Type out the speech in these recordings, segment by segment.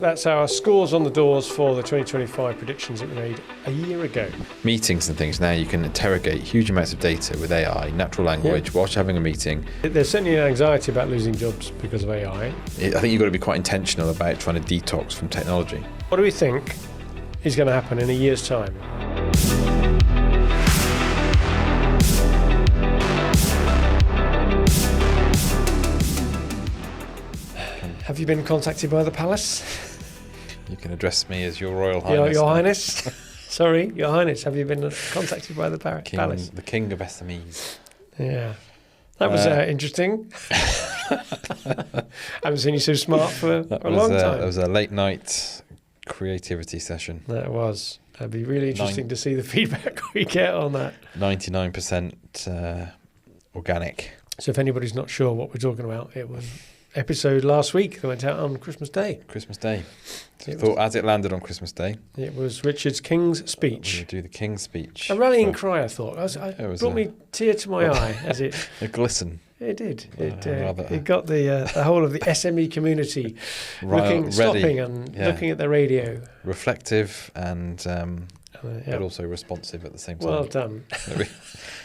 That's our scores on the doors for the 2025 predictions that we made a year ago. Meetings and things now, you can interrogate huge amounts of data with AI, natural language, whilst having a meeting. There's certainly an anxiety about losing jobs because of AI. I think you've got to be quite intentional about trying to detox from technology. What do we think is going to happen in a year's time? Have you been contacted by the palace? You can address me as Your Royal Highness. Your Highness. Sorry, Your Highness. Have you been contacted by the palace? The king of SMEs. Yeah. That was interesting. I haven't seen you so smart for a long time. It was a late night creativity session. That was. It'd be really interesting to see the feedback we get on that. 99% organic. So if anybody's not sure what we're talking about, it was episode last week that went out on Christmas Day. Christmas Day. So I thought as it landed on Christmas Day. It was Richard's King's speech. We would do the King's speech. A rallying cry, I thought. It brought me a tear to my eye as it... A glisten. It did. It got the whole of the SME community stopping and looking at the radio. Reflective and but also responsive at the same time. Well done.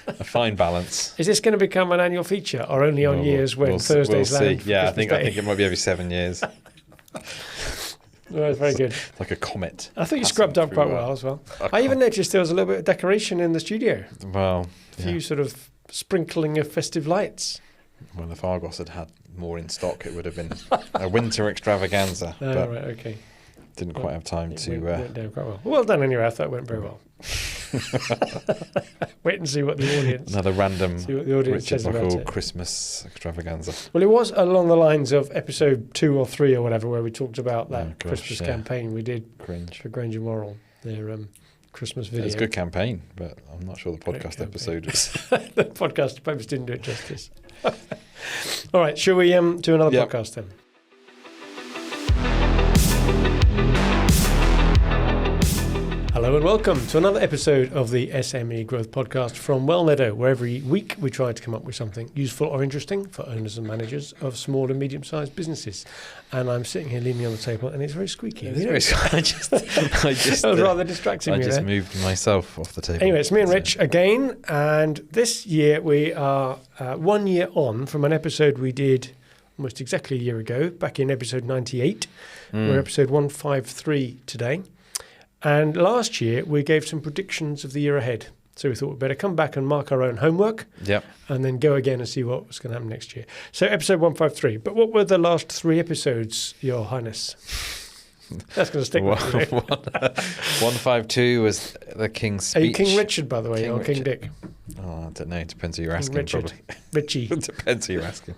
A fine balance. Is this going to become an annual feature or only on years when Thursdays land? Yeah, I think it might be every 7 years. Well, very good. Like a comet. I think you scrubbed up quite well as well. I even noticed there was a little bit of decoration in the studio. Well, a few sort of sprinkling of festive lights. Well, if Argos had more in stock, it would have been a winter extravaganza. But right, okay. Didn't quite have time to... went down quite well. Well done anyway, I thought it went very well. Wait and see what the audience... Another random Richard says about it. Christmas extravaganza. Well, it was along the lines of episode 2 or 3 or whatever, where we talked about that Christmas campaign we did for Granger Moral, their Christmas video. It's a good campaign, but I'm not sure the podcast episode was... The podcast perhaps didn't do it justice. All right, shall we do another podcast then? Hello and welcome to another episode of the SME Growth Podcast from Wellmeadow, where every week we try to come up with something useful or interesting for owners and managers of small and medium-sized businesses. And I'm sitting here leaning on the table and it's very squeaky. It's very squeaky. That was rather distracting me there. I just moved myself off the table. Anyway, it's me and Rich again, and this year we are 1 year on from an episode we did almost exactly a year ago, back in episode 98. We're episode 153 today. And last year, we gave some predictions of the year ahead. So we thought we'd better come back and mark our own homework and then go again and see what was going to happen next year. So episode 153. But what were the last 3 episodes, Your Highness? That's going to stick with you. 152 was the King's speech. Are you King Richard, by the way, or King Dick? Oh, I don't know. It depends who you're asking, Richard. probably. Richie. It depends who you're asking.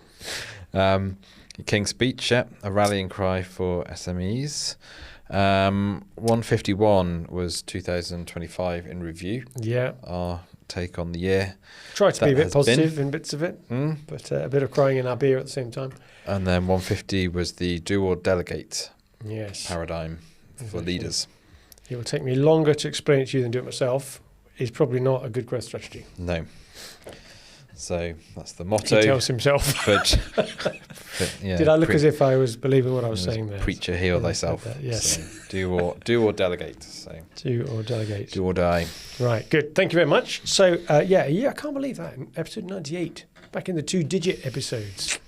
King's speech, a rallying cry for SMEs. 151 was 2025 in review. Yeah. Our take on the year. Try to be a bit positive in bits of it, but a bit of crying in our beer at the same time. And then 150 was the do or delegate paradigm for leaders. It will take me longer to explain it to you than do it myself. It's probably not a good growth strategy. No. So that's the motto. He tells himself. Did I look as if I was believing what I was saying there? Preacher, heal thyself. Yes. So do or delegate. So do or delegate. Do or die. Right, good. Thank you very much. So, I can't believe that. Episode 98, back in the 2-digit episodes.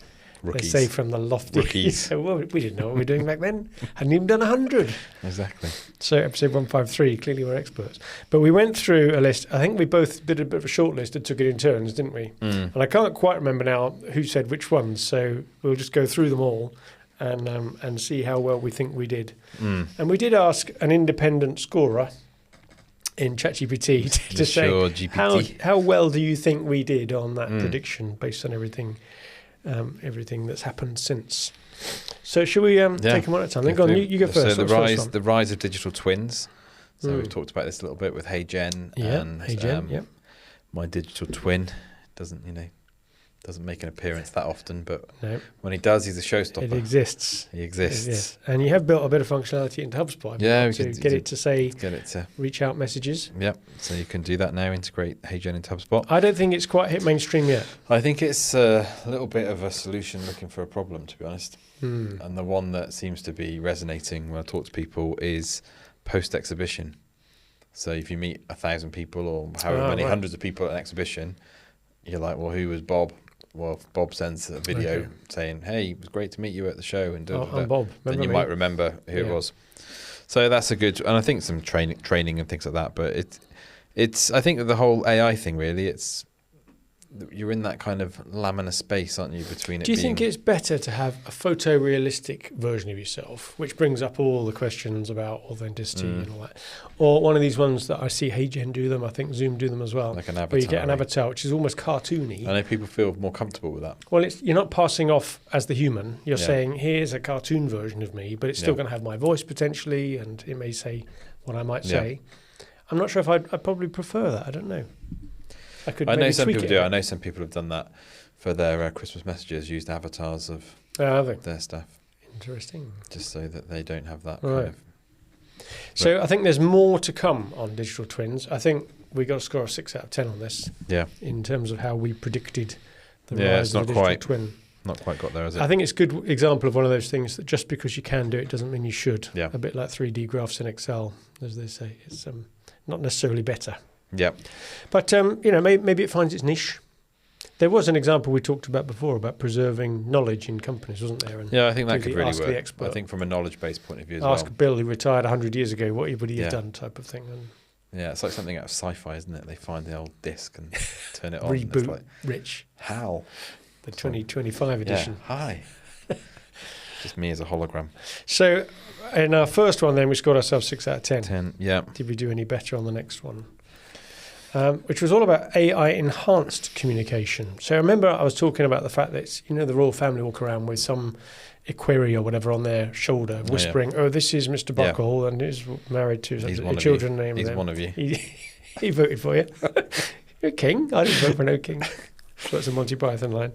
Rookies. They say from the lofty. Rookies. Well, we didn't know what we were doing back then. Hadn't even done 100. Exactly. So episode 153, clearly we're experts. But we went through a list. I think we both did a bit of a short list and took it in turns, didn't we? And I can't quite remember now who said which ones. So we'll just go through them all and see how well we think we did. And we did ask an independent scorer in ChatGPT to say how well do you think we did on that prediction based on everything that's happened since. So should we take them one at a time? Go on, you go first. So the rise of digital twins. So we've talked about this a little bit with HeyGen and My Digital Twin. Doesn't doesn't make an appearance that often, but No, when he does, he's a showstopper. it exists. He exists. Yes. And you have built a bit of functionality into HubSpot to get it to say, reach out messages. Yep. So you can do that now, integrate HeyGen into HubSpot. I don't think it's quite hit mainstream yet. I think it's a little bit of a solution looking for a problem, to be honest. And the one that seems to be resonating when I talk to people is post-exhibition. So if you meet 1,000 people or however many hundreds of people at an exhibition, you're like, well, who was Bob? Well, if Bob sends a video saying, hey, it was great to meet you at the show, and I'm Bob. Then you might remember who it was. So that's a good, and I think some training and things like that. But it's I think the whole AI thing really, you're in that kind of laminar space, aren't you? Between it. Do you think it's better to have a photorealistic version of yourself, which brings up all the questions about authenticity and all that, or one of these ones that I see HeyGen do them? I think Zoom do them as well. Like an avatar. Where you get an avatar, which is almost cartoony. I know people feel more comfortable with that. Well, you're not passing off as the human. You're saying, here's a cartoon version of me, but it's still going to have my voice potentially, and it may say what I might say. I'm not sure if I'd probably prefer that. I don't know. I know some people do. I know some people have done that for their Christmas messages, used avatars of their stuff. Interesting. Just so that they don't have that kind of... So I think there's more to come on digital twins. I think we got to score a 6 out of 10 on this. Yeah. In terms of how we predicted the rise of the digital twin. Not quite got there, is it? I think it's a good example of one of those things that just because you can do it doesn't mean you should. Yeah. A bit like 3D graphs in Excel, as they say. It's not necessarily better. Yeah. But, maybe it finds its niche. There was an example we talked about before about preserving knowledge in companies, wasn't there? And I think that could really work. The expert. I think from a knowledge-based point of view as Ask Bill, who retired 100 years ago, what would he have done type of thing. And it's like something out of sci-fi, isn't it? They find the old disc and turn it on. Reboot like, Rich. How? The 2025 edition. Yeah. Hi. Just me as a hologram. So in our first one then, we scored ourselves 6 out of 10. 10, yeah. Did we do any better on the next one? Which was all about AI-enhanced communication. So remember I was talking about the fact that, the royal family walk around with some equerry or whatever on their shoulder, whispering, this is Mr. Buckle, and he's married to your children name. He's one of you. He voted for you. You're a king. I didn't vote for no king. That's a Monty Python line.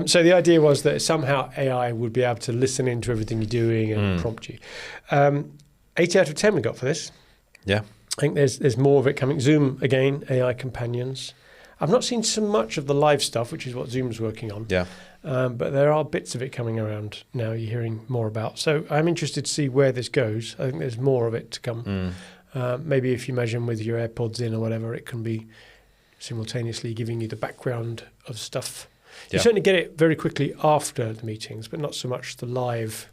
So the idea was that somehow AI would be able to listen into everything you're doing and prompt you. 80 out of 10 we got for this. Yeah. I think there's more of it coming. Zoom, again, AI companions. I've not seen so much of the live stuff, which is what Zoom's working on. Yeah. But there are bits of it coming around now you're hearing more about. So I'm interested to see where this goes. I think there's more of it to come. Maybe if you imagine with your AirPods in or whatever, it can be simultaneously giving you the background of stuff. You certainly get it very quickly after the meetings, but not so much the live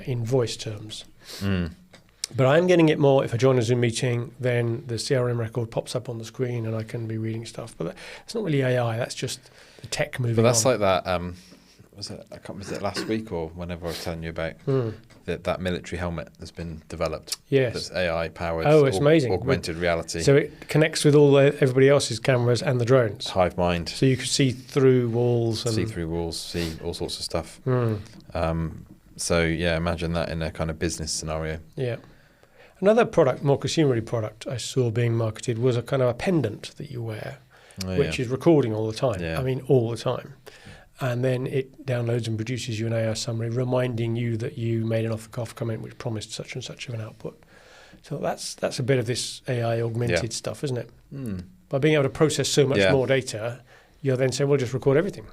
in voice terms. But I'm getting it more if I join a Zoom meeting, then the CRM record pops up on the screen and I can be reading stuff. But it's not really AI, that's just the tech moving on. But that's like that, was it last week or whenever I was telling you about that military helmet that's been developed? Yes. That's AI powered. Oh, it's amazing. Augmented reality. So it connects with everybody else's cameras and the drones. Hive mind. So you could see through walls. See through walls, see all sorts of stuff. So imagine that in a kind of business scenario. Yeah. Another product, more consumery product I saw being marketed was a kind of a pendant that you wear, which is recording all the time. Yeah. I mean, all the time. And then it downloads and produces you an AI summary reminding you that you made an off-the-cuff comment which promised such and such of an output. So that's a bit of this AI augmented stuff, isn't it? By being able to process so much more data, you're then saying, well, just record everything.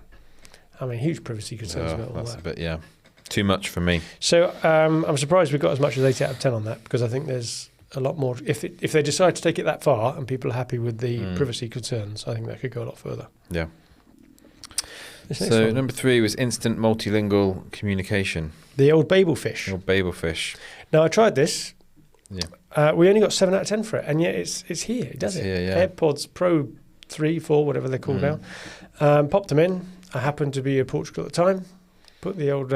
I mean, huge privacy concerns about all that. That's a bit, too much for me. So I'm surprised we got as much as 8 out of 10 on that, because I think there's a lot more. If they decide to take it that far and people are happy with the privacy concerns, I think that could go a lot further. Yeah. So number 3 was instant multilingual communication. The old Babel fish. Now I tried this. Yeah. We only got 7 out of 10 for it, and yet it's here. It does it. Here, yeah. AirPods Pro 3, 4, whatever they're called now. Popped them in. I happened to be in Portugal at the time. Put the old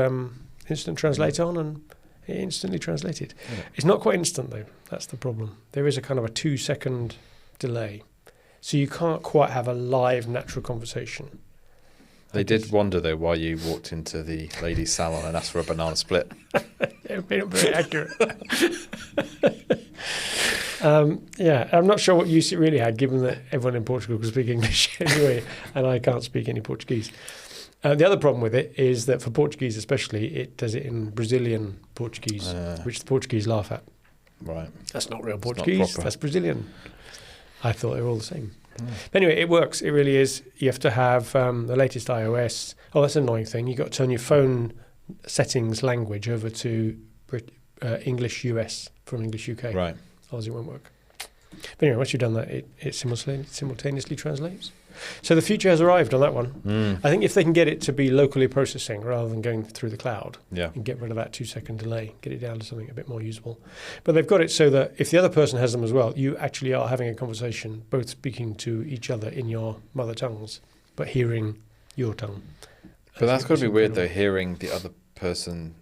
instant translate on, and it instantly translated. Yeah. It's not quite instant though. That's the problem. There is a kind of a 2-second delay, so you can't quite have a live natural conversation. They did wonder though why you walked into the ladies' salon and asked for a banana split. It would be very accurate. Yeah, I'm not sure what use it really had, given that everyone in Portugal could speak English anyway, and I can't speak any Portuguese. The other problem with it is that for Portuguese especially, it does it in Brazilian Portuguese, which the Portuguese laugh at. Right. That's not real It's Portuguese, not proper. that's Brazilian. I thought they were all the same. But anyway, it works. It really is. You have to have the latest iOS. Oh, that's an annoying thing. You've got to turn your phone settings language over to English US from English UK. Right. Otherwise it won't work. But anyway, once you've done that, it simultaneously translates. So the future has arrived on that one. I think if they can get it to be locally processing rather than going through the cloud and get rid of that 2-second delay, get it down to something a bit more usable. But they've got it so that if the other person has them as well, you actually are having a conversation, both speaking to each other in your mother tongues, but hearing your tongue. But that's got to be weird, though, hearing the other person.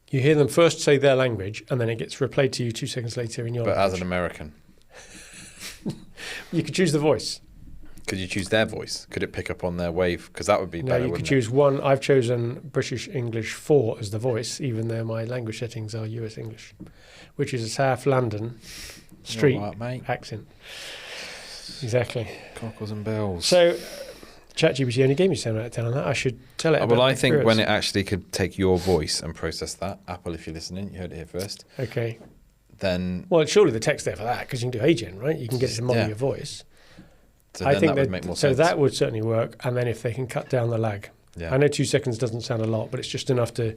You hear them first say their language, and then it gets replayed to you 2 seconds later in your language. But as an American. You could choose the voice. Could you choose their voice? Could it pick up on their wave? Because that would be better, No, you could choose one. I've chosen British English 4 as the voice, even though my language settings are US English, which is a South London street accent. Exactly. Cockles and bells. So ChatGPT only gave me 7 out of 10 on that. I should tell it. Well, I think when it actually could take your voice and process that, Apple, if you're listening, you heard it here first. Okay. Then. Well, surely the tech's there for that, because you can do agent, right? You can get it to model your voice. So I think that would make more sense. So that would certainly work. And then if they can cut down the lag. Yeah. I know 2 seconds doesn't sound a lot, but it's just enough to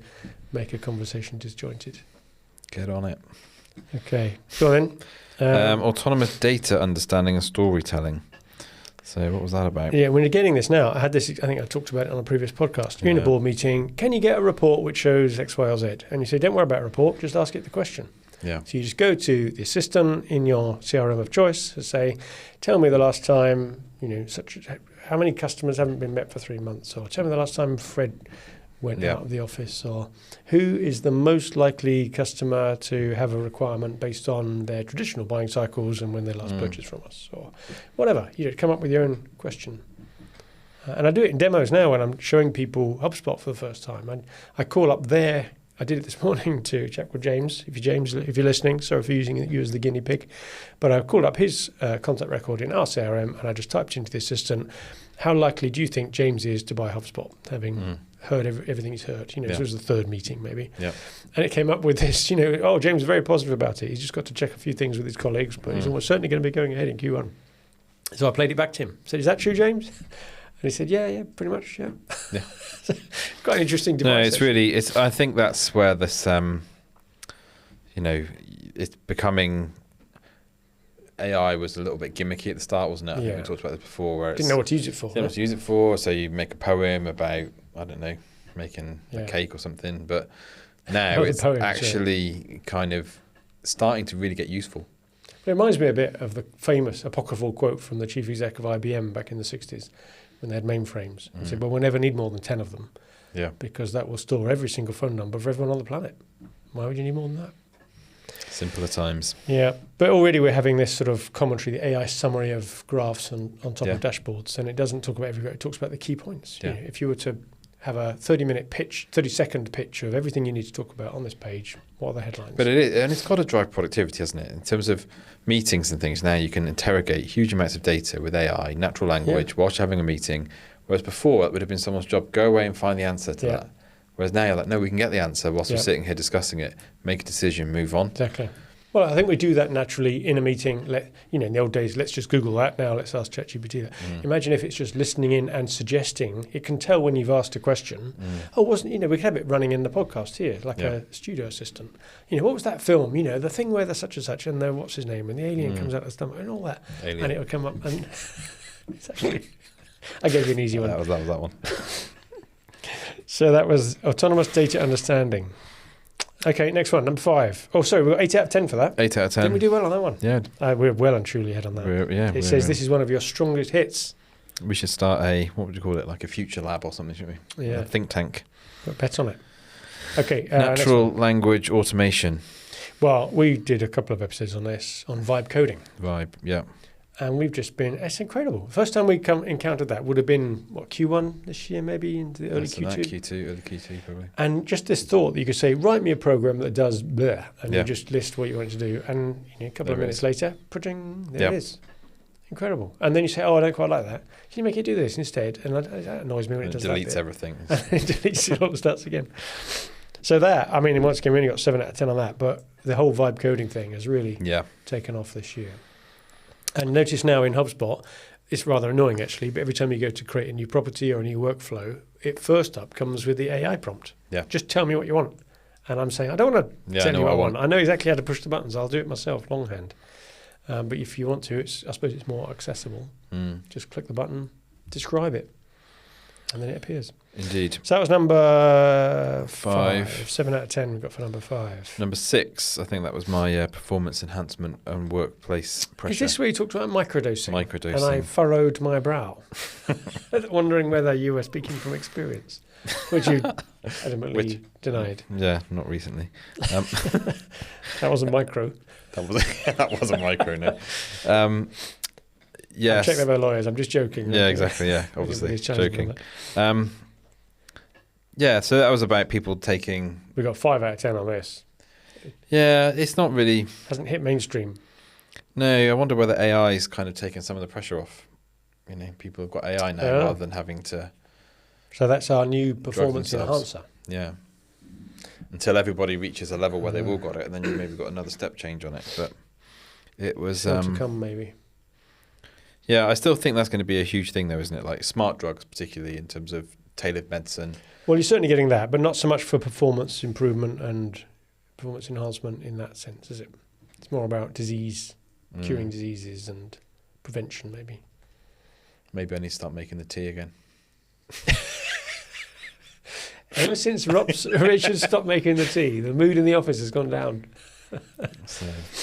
make a conversation disjointed. Get on it. Okay. Go on then. Autonomous data understanding and storytelling. So what was that about? Yeah, when you're getting this now, I think I talked about it on a previous podcast. You're in a board meeting. Can you get a report which shows X, Y, or Z? And you say, don't worry about a report, just ask it the question. Yeah. So you just go to the assistant in your CRM of choice and say, tell me the last time, how many customers haven't been met for 3 months? Or tell me the last time Fred went out of the office, or who is the most likely customer to have a requirement based on their traditional buying cycles and when they last purchased from us, or whatever. Come up with your own question. And I do it in demos now when I'm showing people HubSpot for the first time. I call up I did it this morning to a chap called James. If you're listening, sorry for using you as the guinea pig. But I called up his contact record in our CRM, and I just typed into the assistant, how likely do you think James is to buy HubSpot, having heard everything he's heard? This was the third meeting maybe. Yeah. And it came up with this, James is very positive about it. He's just got to check a few things with his colleagues, but he's almost certainly going to be going ahead in Q1. So I played it back to him. I said, is that true, James? And he said, yeah, pretty much, yeah. Quite an interesting device. No, it's really, I think that's where this, it's becoming, AI was a little bit gimmicky at the start, wasn't it? I think we talked about this before. Where didn't know what to use it for. Didn't know what to use it for, so you make a poem about, I don't know, making a cake or something. But now it's actually kind of starting to really get useful. It reminds me a bit of the famous apocryphal quote from the chief exec of IBM back in the 60s when they had mainframes. He said, well, we'll never need more than 10 of them because that will store every single phone number for everyone on the planet. Why would you need more than that? Simpler times. Yeah, but already we're having this sort of commentary, the AI summary of graphs on top of dashboards, and it doesn't talk about everywhere, it talks about the key points. Yeah. If you were to have a 30-second pitch of everything you need to talk about on this page, what are the headlines? But it is, and it's got to drive productivity, hasn't it? In terms of meetings and things, now you can interrogate huge amounts of data with AI, natural language, whilst you're having a meeting, whereas before it would have been someone's job, go away and find the answer to that. Whereas now you're like, no, we can get the answer whilst we're sitting here discussing it, make a decision, move on. Exactly. Well, I think we do that naturally in a meeting. In the old days, let's just Google that. Now let's ask ChatGPT that. Imagine if it's just listening in and suggesting. It can tell when you've asked a question. Oh, we can have it running in the podcast here, like a studio assistant. What was that film? The thing where the such and such and the what's his name and the alien comes out of the stomach and all that. Alien. And it will come up and it's actually. I gave you an easy one. That was that one. So that was autonomous data understanding. Okay, next one, number 5. Oh, sorry, we got 8 out of 10 for that. 8 out of 10. Didn't we do well on that one? Yeah. We're well and truly ahead on that. It says this is one of your strongest hits. We should start what would you call it, like a future lab or something, shouldn't we? Yeah. A think tank. Put bets on it. Okay. Natural language automation. Well, we did a couple of episodes on this, on vibe coding. Vibe, yeah. And we've just been, it's incredible. First time we encountered that would have been, Q1 this year, maybe, into the early Q2? Early Q2, probably. And just this thought that you could say, write me a program that does blah, and you just list what you want it to do. And a couple of minutes later, there it is. Incredible. And then you say, I don't quite like that. Can you make it do this instead? And that annoys me when it does that. It deletes everything. And it deletes it all and starts again. So once again, we only got 7 out of 10 on that, but the whole vibe coding thing has really taken off this year. And notice now in HubSpot, it's rather annoying actually, but every time you go to create a new property or a new workflow, it first up comes with the AI prompt. Yeah. Just tell me what you want. And I'm saying, I don't want to tell you what I want. I know exactly how to push the buttons. I'll do it myself, longhand. But if you want to, I suppose it's more accessible. Just click the button, describe it, and then it appears. Indeed. So that was number 5. 7 out of 10 we've got for number 5. Number 6, I think that was my performance enhancement and workplace pressure. Is this where you talked about microdosing? Microdosing. And I furrowed my brow, wondering whether you were speaking from experience, which you adamantly denied. Yeah, not recently. That wasn't micro. That wasn't micro, no. Yes. Check with our lawyers. I'm just joking. Yeah, exactly. Yeah, obviously joking. So that was about people taking. We got 5 out of 10 on this. Yeah, it's not really. Hasn't hit mainstream. No, I wonder whether AI is kind of taking some of the pressure off. People have got AI now rather than having to. So that's our new performance enhancer. Yeah. Until everybody reaches a level where they've all got it, and then you maybe got another step change on it. But it was to come, maybe. Yeah, I still think that's going to be a huge thing, though, isn't it? Like smart drugs, particularly in terms of tailored medicine. Well, you're certainly getting that, but not so much for performance improvement and performance enhancement in that sense, is it? It's more about disease, curing diseases and prevention, maybe. Maybe I need to start making the tea again. Ever since Richard stopped making the tea, the mood in the office has gone down.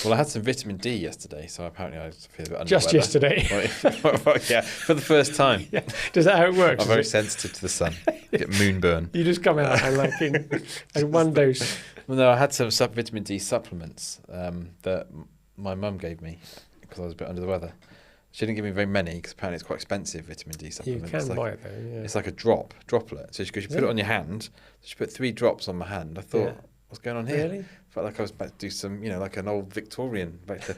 Well, I had some vitamin D yesterday, so apparently I feel a bit under Just weather. Yesterday? Well, yeah, for the first time. Yeah. Does that how it works? I'm very sensitive to the sun. Get moonburn. You just come out and in one dose. Well, no, I had some vitamin D supplements that my mum gave me because I was a bit under the weather. She didn't give me very many because apparently it's quite expensive, vitamin D supplements. You can buy it though, yeah. It's like a droplet. So she goes, you put it on your hand. So she put 3 drops on my hand. I thought, what's going on here? Really? Felt like I was about to do some, like an old Victorian, about to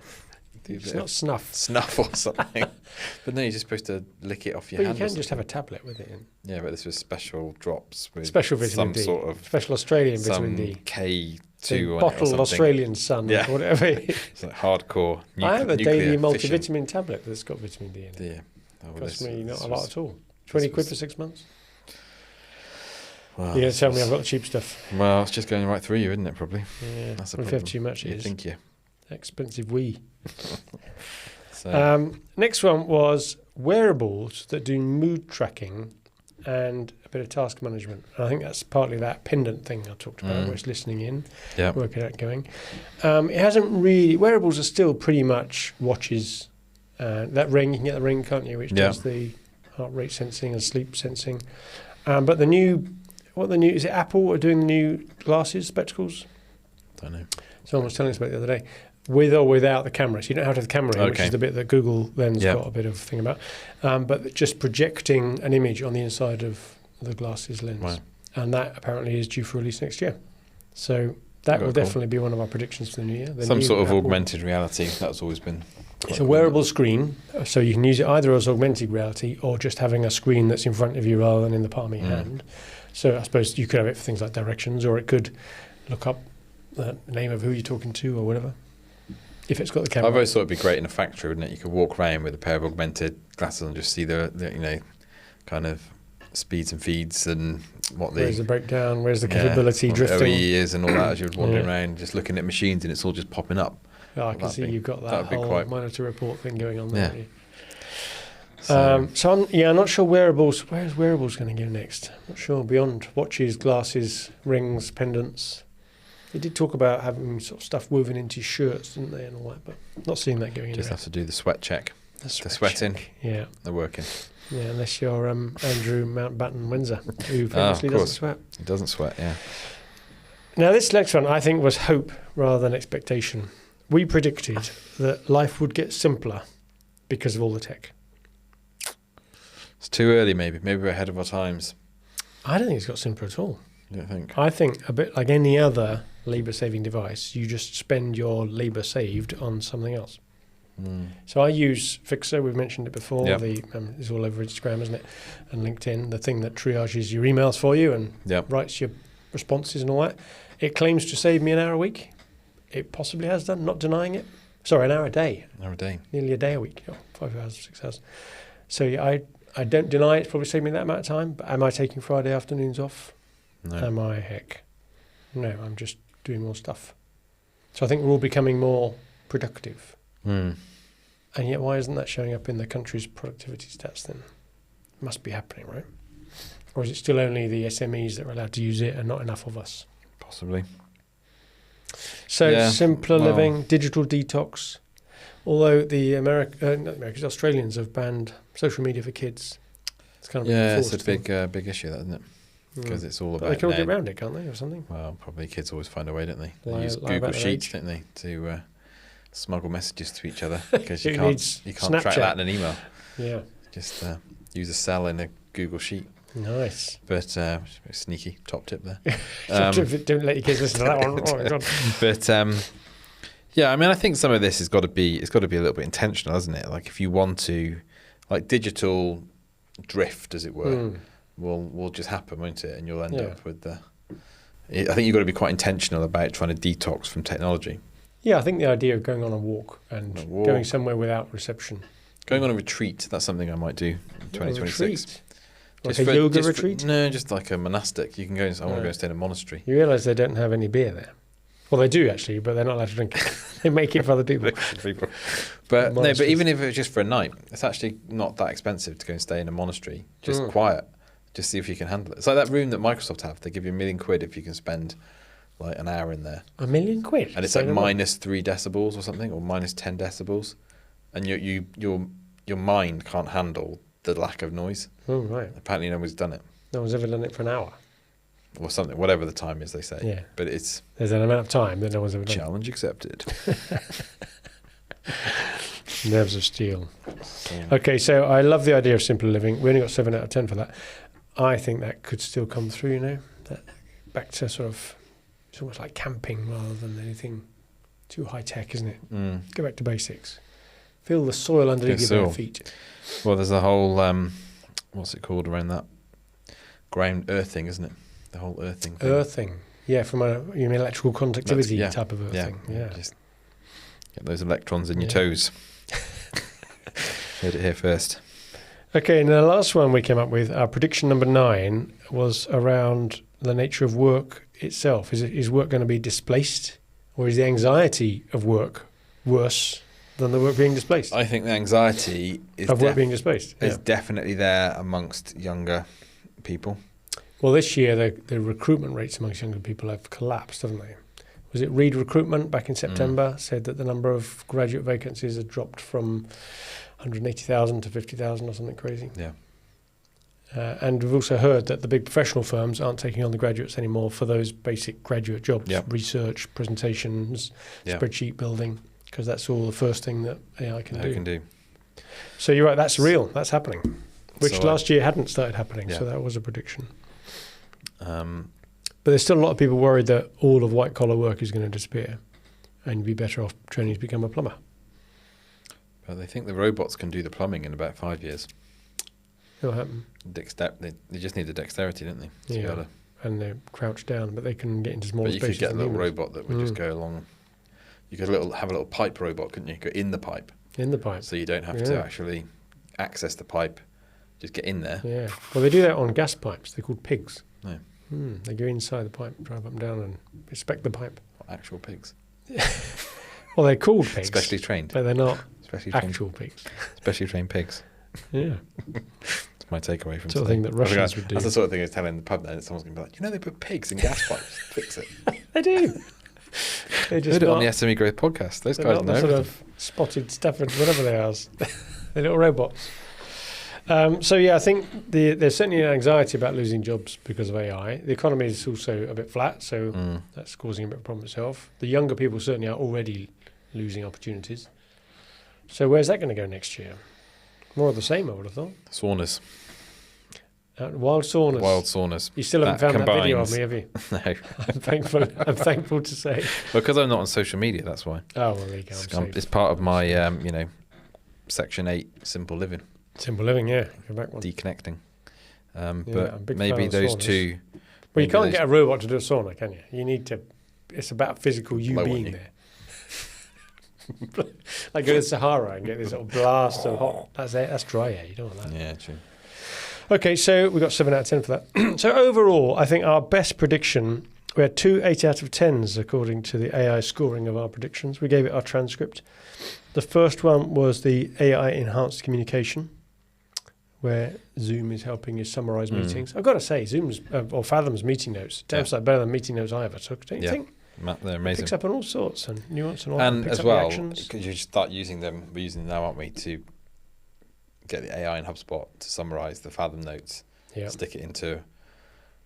do it's not snuff or something. But no, you're just supposed to lick it off your hand. But you can just have a tablet with it in. Yeah, but this was special drops with special vitamin D, sort of special Australian vitamin D. K2 on bottled it or Australian sun or whatever. It's like hardcore. I have a daily multivitamin fission. tablet that's got vitamin D in it. Yeah, costs me not a lot at all. 20 quid for 6 months. Wow, you don't tell me I've got the cheap stuff. Well, it's just going right through you, isn't it? Probably. Yeah, that's a problem. If you have too much, it is. Thank you. Expensive wee. So. Next one was wearables that do mood tracking and a bit of task management. And I think that's partly that pendant thing I talked about, where it's listening in, working out going. It hasn't really. Wearables are still pretty much watches. That ring, you can get the ring, can't you? Which does the heart rate sensing and sleep sensing. But is it Apple are doing the new glasses, spectacles? Don't know. Someone was telling us about it the other day. With or without the camera. So you don't have to have the camera in, which is the bit that Google Lens got a bit of a thing about. But just projecting an image on the inside of the glasses lens. Right. And that apparently is due for release next year. So that will definitely be one of our predictions for the new year. Some sort of augmented reality. That's always been... It's a wearable screen, so you can use it either as augmented reality or just having a screen that's in front of you rather than in the palm of your hand. So I suppose you could have it for things like directions, or it could look up the name of who you're talking to or whatever. If it's got the camera. I've always thought it'd be great in a factory, wouldn't it? You could walk around with a pair of augmented glasses and just see the kind of speeds and feeds and where's the breakdown, where's the capability drifting, OEE is and all that as you're wandering around, just looking at machines and it's all just popping up. Oh, I can see you've got that whole monitor report thing going on there. Yeah. So I'm not sure wearables. Where's wearables going to go next? I'm not sure. Beyond watches, glasses, rings, pendants. They did talk about having sort of stuff woven into shirts, didn't they, and all that, but not seeing that going. Just have to do the sweat check. The sweating. Yeah. They're working. Yeah, unless you're Andrew Mountbatten Windsor, who famously doesn't sweat. He doesn't sweat, yeah. Now, this next one, I think, was hope rather than expectation. We predicted that life would get simpler because of all the tech. It's too early, maybe. Maybe we're ahead of our times. I don't think it's got simpler at all. You don't think? I think a bit like any other labour-saving device, you just spend your labour saved on something else. So I use Fixer. We've mentioned it before. Yep. It's all over Instagram, isn't it? And LinkedIn, the thing that triages your emails for you and writes your responses and all that. It claims to save me an hour a week. It possibly has done, not denying it. Sorry, an hour a day. An hour a day. Nearly a day a week. 5 hours, 6 hours. So I don't deny it's probably saved me that amount of time, but am I taking Friday afternoons off? No. Am I? Heck. No, I'm just doing more stuff. So I think we're all becoming more productive. And yet why isn't that showing up in the country's productivity stats then? It must be happening, right? Or is it still only the SMEs that are allowed to use it and not enough of us? Possibly. So simpler living, digital detox. Although the Australians have banned social media for kids. It's kind of it's a big issue, that, isn't it? Because it's all about. They can all get around it, can't they, or something? Well, probably kids always find a way, don't they? They Lie use Google Sheets, age. don't they, to smuggle messages to each other because you can't Snapchat? track that in an email. Yeah. Just use a cell in a Google Sheet. Nice. But sneaky top tip there. Don't let your kids listen to that one. Oh my God. But I mean, I think some of this has got to be a little bit intentional, hasn't it? Like if you want to, like digital drift, as it were, will just happen, won't it? And you'll end up with I think you've got to be quite intentional about trying to detox from technology. Yeah, I think the idea of going on a walk and going somewhere without reception. Going on a retreat, that's something I might do in 2026. Like a yoga retreat? No, just like a monastic. You can go. I want to go and stay in a monastery. You realise they don't have any beer there. Well, they do actually, but they're not allowed to drink it. They make it for other people. But no, but even if it was just for a night, it's actually not that expensive to go and stay in a monastery. Just quiet. Just see if you can handle it. It's like that room that Microsoft have. They give you £1 million if you can spend like an hour in there. £1 million? And it's like minus 3 decibels or something, or minus 10 decibels, and your mind can't handle the lack of noise. Oh right. Apparently, no one's done it. No one's ever done it for an hour. Or something, whatever the time is, they say. Yeah. But it's there's an amount of time that no one's ever done. Challenge accepted. Nerves of steel. Okay, so I love the idea of simpler living. We only got 7 out of 10 for that. I think that could still come through. You know, that back to sort of it's almost like camping rather than anything too high tech, isn't it? Go back to basics. Feel the soil underneath your bare feet. Well, there's a whole what's it called around that? Ground earthing, isn't it? The whole earthing thing. Earthing. Yeah, from you mean electrical conductivity type of earthing. Yeah. Just get those electrons in your toes. Heard it here first. Okay, and the last one we came up with, our prediction number 9, was around the nature of work itself. Is work going to be displaced, or is the anxiety of work worse than the work being displaced? I think the anxiety of work being displaced is definitely there amongst younger people. Well, this year the recruitment rates amongst younger people have collapsed, haven't they? Was it Reed Recruitment back in September said that the number of graduate vacancies had dropped from 180,000 to 50,000 or something crazy? Yeah. And we've also heard that the big professional firms aren't taking on the graduates anymore for those basic graduate jobs, research, presentations, spreadsheet building, because that's all the first thing that AI can do. So you're right, that's real, that's happening, which last year hadn't started happening, so that was a prediction. But there's still a lot of people worried that all of white-collar work is going to disappear and you'd be better off training to become a plumber. But they think the robots can do the plumbing in about 5 years. It'll happen. They just need the dexterity, don't they? So and they're crouched down, but they can get into smaller spaces. But you could get a little robot that would just go along. You could have a little pipe robot, couldn't you? Go in the pipe. In the pipe. So you don't have to actually access the pipe. Just get in there. Yeah. Well, they do that on gas pipes. They're called pigs. No. They go inside the pipe, drive up and down and inspect the pipe. Actual pigs. Well, they're called pigs. Specially trained. But they're not actual pigs. Specially trained pigs. Yeah. That's my takeaway from the sort of thing that Russians would do. That's the sort of thing I was telling the pub then. Someone's going to be like, they put pigs in gas pipes. Fix it. They do. They just heard it on the SME Growth podcast. Those guys know. The sort of spotted Stafford, whatever they are. They're little robots. I think there's certainly an anxiety about losing jobs because of AI. The economy is also a bit flat, so that's causing a bit of a problem itself. The younger people certainly are already losing opportunities. So where's that going to go next year? More of the same, I would have thought. Saunas. Wild saunas. Wild saunas. You still haven't found that video of me, have you? No. I'm thankful to say. Because I'm not on social media, that's why. Oh, well, there you go. It's part of my, Section 8 simple living. Simple living, yeah. Go back one. Deconnecting. I'm a But big maybe fan of those saunas. two... Well, you maybe can't those- get a robot to do a sauna, can you? You need to... It's about physical you Blow on being you. there. Like go to the Sahara and get this little blast of hot... That's it. That's dry air. You don't want that. Yeah, true. Okay, so we got 7 out of 10 for that. So overall, I think our best prediction, we had 2 8 out of 10s according to the AI scoring of our predictions. We gave it our transcript. The first one was the AI enhanced communication, where Zoom is helping you summarize meetings. I've got to say, Zoom's or Fathom's meeting notes, damn sight better than meeting notes I ever took, don't you think? They're It amazing. picks up on all sorts and nuance and all And picks as up well, reactions. because you start using them, we're using them now, aren't we, to get the AI in HubSpot to summarize the Fathom notes, Yeah, stick it into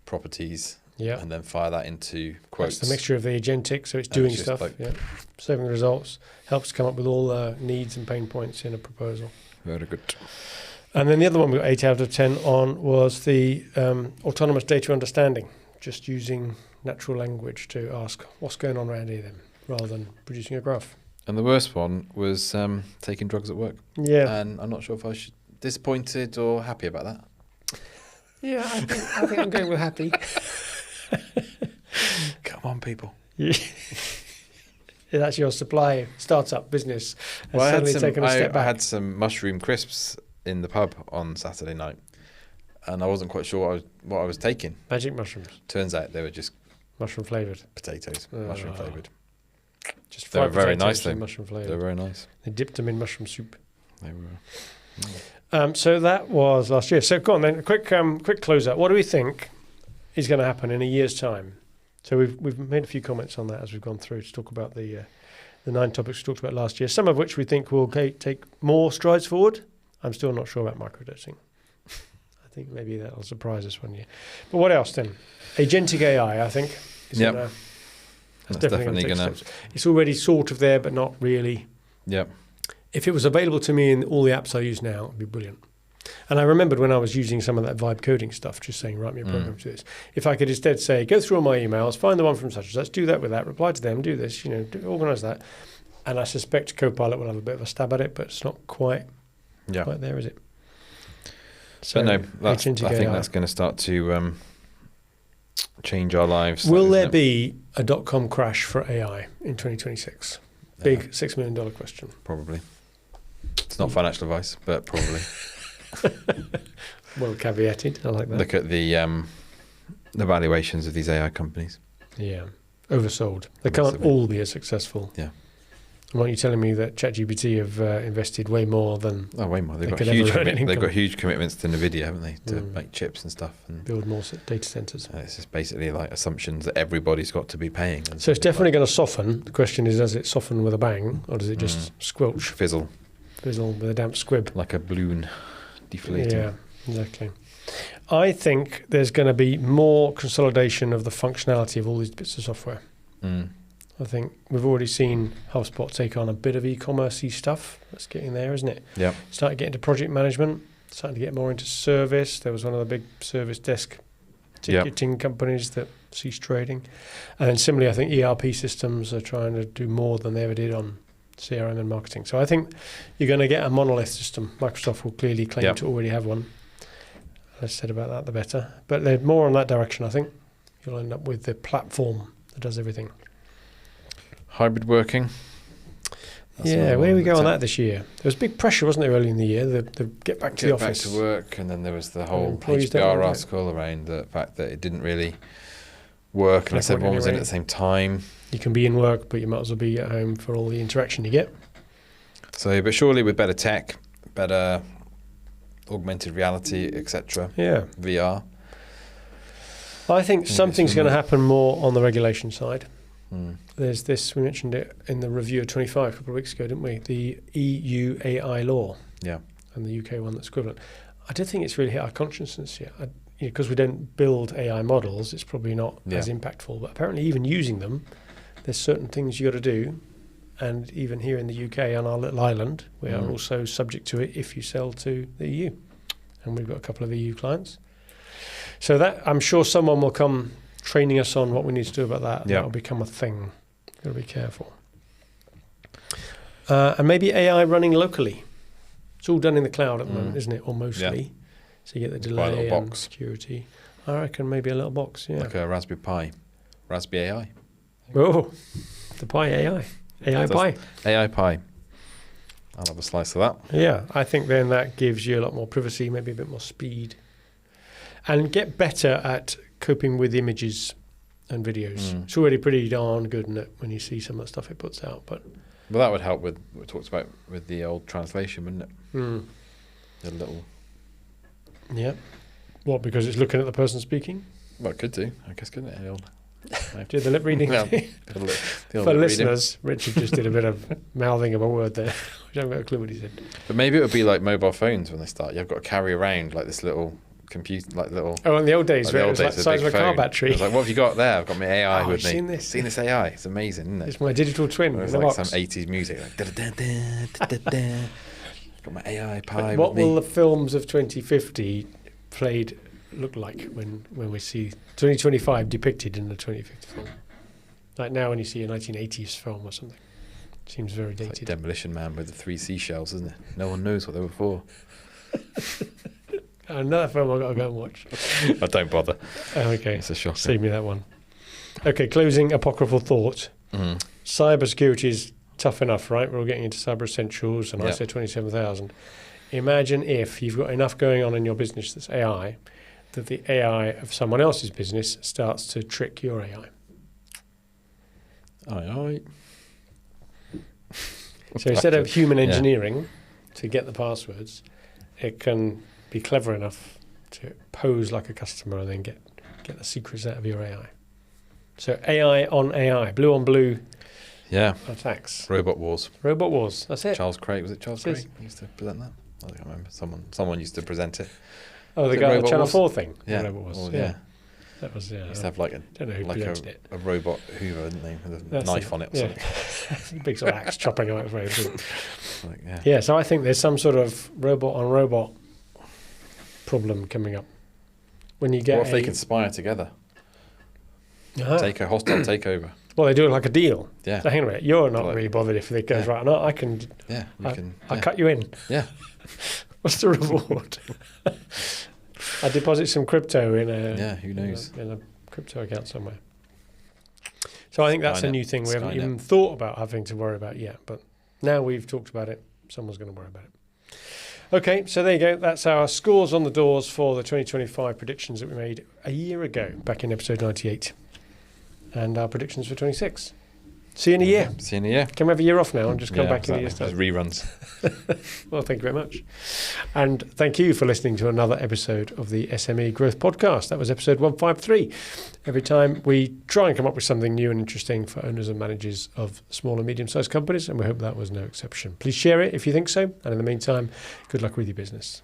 properties, yeah. and then fire that into quotes. That's the mixture of the agentic, so it's And doing it's just stuff, like- yeah, saving the results, helps come up with all the needs and pain points in a proposal. Very good. And then the other one we got 8 out of 10 on was the autonomous data understanding, just using natural language to ask what's going on around here then, rather than producing a graph. And the worst one was taking drugs at work. Yeah, And I'm not sure if I was disappointed or happy about that. yeah, I think I'm going with happy. Come on, people. Yeah. That's your supply startup business has Well, suddenly taken a step I back. had some mushroom crisps in the pub on Saturday night, and I wasn't quite sure what I was taking. Magic mushrooms, Turns out they were just mushroom flavoured. potatoes, Oh. mushroom flavoured. Just They were fried very potatoes nice, though. and mushroom They were flavoured. very nice. They dipped them in mushroom soup. They were. So that was last year. So go on then, a quick closeout. What do we think is going to happen in a year's time? So we've made a few comments on that as we've gone through to talk about the 9 topics we talked about last year. Some of which we think will take more strides forward. I'm still not sure about microdosing. I think maybe that'll surprise us one year. But what else then? Agentic AI, I think. Is Yep. gonna- That's definitely definitely going gonna. to. It's already sort of there, but not really. Yep. If it was available to me in all the apps I use now, it would be brilliant. And I remembered when I was using some of that vibe coding stuff, just saying, write me a program to do this. If I could instead say, go through all my emails, find the one from such and such, do that with that, reply to them, do this, organise that. And I suspect Copilot will have a bit of a stab at it, but it's not quite Yeah. there, is it? So, But no, I think AI. that's going to start to change our lives. Will there isn't it? be a .com crash for AI in 2026? Big Yeah, $6 million question. probably. It's not financial advice, but probably. Well caveated. I like that. Look at the valuations of these AI companies. Yeah. Oversold. They can't Massively. all be as successful. Yeah. And aren't you telling me that ChatGPT have invested way more than Oh, way more. They They've got could ever huge. earn They've income. got huge commitments to Nvidia, haven't they, to Mm. make chips and stuff. And build more data centers? it's just basically like assumptions that everybody's got to be paying. And So it's definitely going to soften. The question is, does it soften with a bang or does it just squelch, fizzle fizzle with a damp squib? like a balloon deflating. Yeah, exactly. I think there's going to be more consolidation of the functionality of all these bits of software. Mm. I think we've already seen HubSpot take on a bit of e-commerce-y stuff. That's getting there, isn't it? Yeah. Starting to get into project management, starting to get more into service. There was one of the big service desk ticketing companies that ceased trading. And then similarly, I think ERP systems are trying to do more than they ever did on CRM and marketing. So I think you're going to get a monolith system. Microsoft will clearly claim to already have one. Less said about that, the better. But they're more on that direction, I think. You'll end up with the platform that does everything. Hybrid working. That's Yeah, another where do one we go on that's that this year? There was big pressure, wasn't there, early in the year? The get back to the office. Back to work, and then there was the whole employees don't HBR like it. article around the fact that it didn't really work unless Like everyone was in anyway. at the same time. You can be in work, but you might as well be at home for all the interaction you get. So, but surely with better tech, better augmented reality, etc., Yeah. VR. I think it's something's going to remote. happen more on the regulation side. Mm. There's this, we mentioned it in the review of 25 a couple of weeks ago, didn't we? The EU AI law Yeah. and the UK one that's equivalent. I don't think it's really hit our consciousness yet. Because we don't build AI models, it's probably not as impactful. But apparently even using them, there's certain things you got to do And even here in the UK on our little island, we are Mm. also subject to it if you sell to the EU. And we've got a couple of EU clients. So that, I'm sure someone will come training us on what we need to do about that. Yeah. That will become a thing. Got to be careful. And maybe AI running locally. It's all done in the cloud at the moment, isn't it? Or mostly. Yeah. So you get the Quite a delay little and box. security. I reckon maybe a little box, yeah. Like a Raspberry Pi. Raspberry AI. Oh, the Pi AI. AI Pi. AI Pi. I'll have a slice of that. Yeah, I think then that gives you a lot more privacy, maybe a bit more speed. And get better at coping with images and videos. It's already pretty darn good, isn't it, when you see some of the stuff it puts out. But Well, that would help with what we talked about with the old translation, wouldn't it? The little... Yeah. What, because it's looking at the person speaking? Well, it could do, I guess, couldn't it? Do the lip reading Yeah, thing? the old For lip reading. listeners, Richard just did a bit of mouthing of a word there. I haven't got a clue what he said. But maybe it would be like mobile phones when they start. You've got to carry around like this little computer, like little... Oh, in the old days, Like where the it old was like days, the a size big of a car phone. battery. I was like, what have you got there? I've got my AI Oh, with I've me. seen this. Seen this AI? It's amazing, isn't it? It's my digital twin It was in a like box. some 80s music. Like, da-da-da-da-da-da-da. Got my AI Pi What with me. will the films of 2050 look like when we see 2025 depicted in the 2050 film? Like now when you see a 1980s film or something. Seems very It's like dated. Demolition Man with the 3 seashells, isn't it? No one knows what they were for. Another film I've got to go and watch. I don't bother. Okay, It's a shocker. save me that one. Okay, closing apocryphal thought. Cybersecurity is tough enough, right? We're all getting into cyber essentials and Yeah. ISO 27000. Imagine if you've got enough going on in your business that's AI, that the AI of someone else's business starts to trick your AI. Aye. So instead of human Yeah. engineering to get the passwords, it can be clever enough to pose like a customer and then get the secrets out of your AI. So AI on AI, blue on blue Yeah. attacks. Robot Wars. Robot wars, that's it. Charles Craig. Was it Charles It is. Craig who used to present that? I can't remember. Someone used to present it. Oh, the Was it guy, the Robot Channel Wars? 4 thing. Yeah. Robot wars. Well, yeah. That was, Used to have like don't know who presented it. a robot Hoover, didn't they? With a That's knife on it or yeah. something. Big sort of axe chopping out his way. Like, yeah. Yeah, so I think there's some sort of robot on robot problem coming up. When you get What if they conspire together? Take a hostile takeover. Well, they do it like a deal. Yeah. So hang on a minute, you're not Like- really bothered if it goes Yeah. right or not. I can, Yeah. I'll cut you in. Yeah. What's the reward? I deposit some crypto in a Yeah, who knows? in a crypto account somewhere. So I think that's a Skynet. new thing we haven't Skynet. even thought about having to worry about yet. But now we've talked about it, someone's going to worry about it. Okay, so there you go. That's our scores on the doors for the 2025 predictions that we made a year ago, back in episode 98. And our predictions for 26. See you in a year. See you in a year. Can we have a year off now and just come back in a year's Just time? reruns. Well, thank you very much. And thank you for listening to another episode of the SME Growth Podcast. That was episode 153. Every time we try and come up with something new and interesting for owners and managers of small and medium-sized companies, and we hope that was no exception. Please share it if you think so. And in the meantime, good luck with your business.